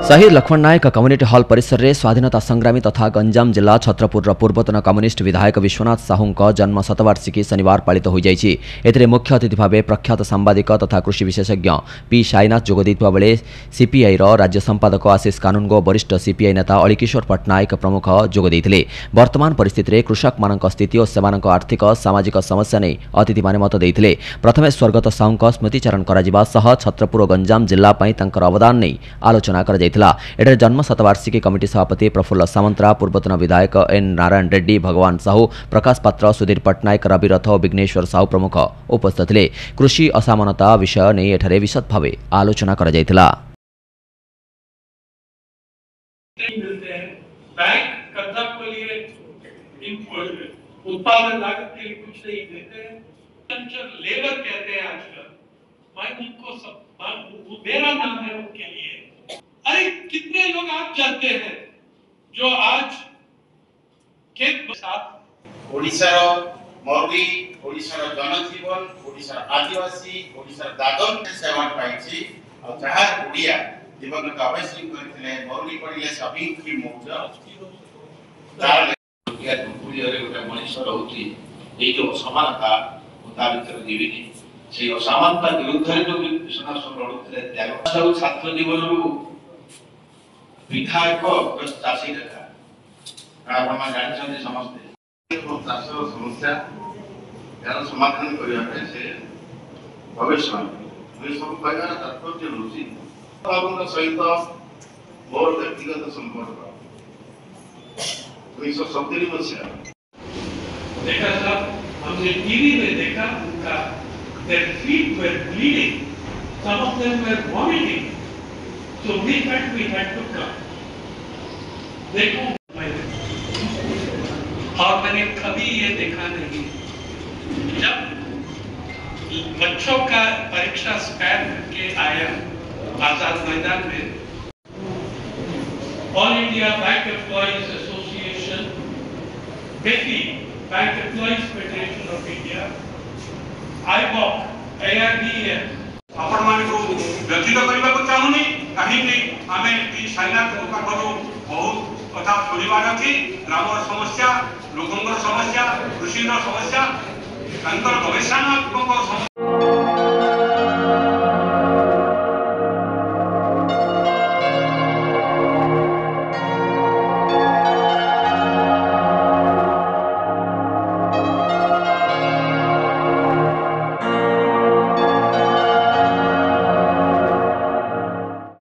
शहीद लक्ष्मण नायक community hall परिसर रे स्वाधीनता संग्रामी तथा गंजाम जिला छत्रपुर पूर्वतन कम्युनिस्ट विधायक विश्वनाथ साहू जन्म शतवार्षिकी शनिवार पालित हो जाइछि। एथिरे मुख्य अतिथि भाव प्रख्यात सांबादिक तथा कृषि विशेषज्ञ पी साईनाथ जोगदेइथिबा बेले सीपीआई राज्य संपादक आशीष कानूनगो वरिष्ठ सीपीआई नेता अलीकिशोर पट्टनायक प्रमुख जोगदेइथिले। वर्तमान परिस्थिति रे कृषक मानक स्थिति और सेमानक आर्थिक सामाजिक समस्या नै अतिथि माने मत देइथिले। प्रथमे स्वर्गत साहू स्मृतिचारण करा सह छत्रपुर गंजाम जिला पई तंकर अवदान नै आलोचना करा एटर जन्म शतवार्षिकी कमिटी सभापति प्रफुल्ल सामंतरा, पूर्वतन विधायक एन नारायण रेड्डी, भगवान साहू, प्रकाश पात्र, सुधीर पट्टनायक, रवि रथ, विघ्नेश्वर साहू प्रमुख उपस्थित थे। कृषि असामनता विषय नहीं एठारे विशद भाव आलोचना करा जायतिला। उत्पादन लागत के लिए कुछ नहीं देते हैं, लेबर कहते हैं आजकल। मैं उनको सब मेरा नाम है उनके लिए। अरे कितने लोग आप जानते हैं जो आज खेत के साथ ओडिशार मरुई, ओडिशार जनजीवन, ओडिशार आदिवासी, ओडिशार दादन सेवा पाइछि और जहां ओडिया दिवंगत अवश्य करथिले मरुई पडिले सभी की मौजा तार या दुपुरियारे गोटे मनुष्य रहउछि एई जो समानता मुताबिक जीविनी से असमानता विरुद्ध जो विश्वनाथ लड़ुଥିଲେ त्याग छात्र जीवन विधायक चाषी रेखा आप जानते समस्ते चाष समस्या यार समाधान करने से भविष्य सब कहना तात्पर्य हूँ सहित मोर व्यक्तिगत संपर्क 1970 मसीहा देखा था हमने टीवी में देखा उनका their feet were bleeding, some of them were vomiting, so we had to come. देखो और मैंने कभी ये देखा नहीं जब बच्चों का परीक्षा स्पैर करके आया आजाद मैदान में all India bank employees association बेटी bank employees federation of India AIBOC ARDF आपण मानक व्यतीत करने को चाहूनी कहीं आमे साईनाथ पाखर बहुत कथा शुणवार अच्छी ग्राम समस्या लोकों समस्या कृषि समस्या गवेषणात्मक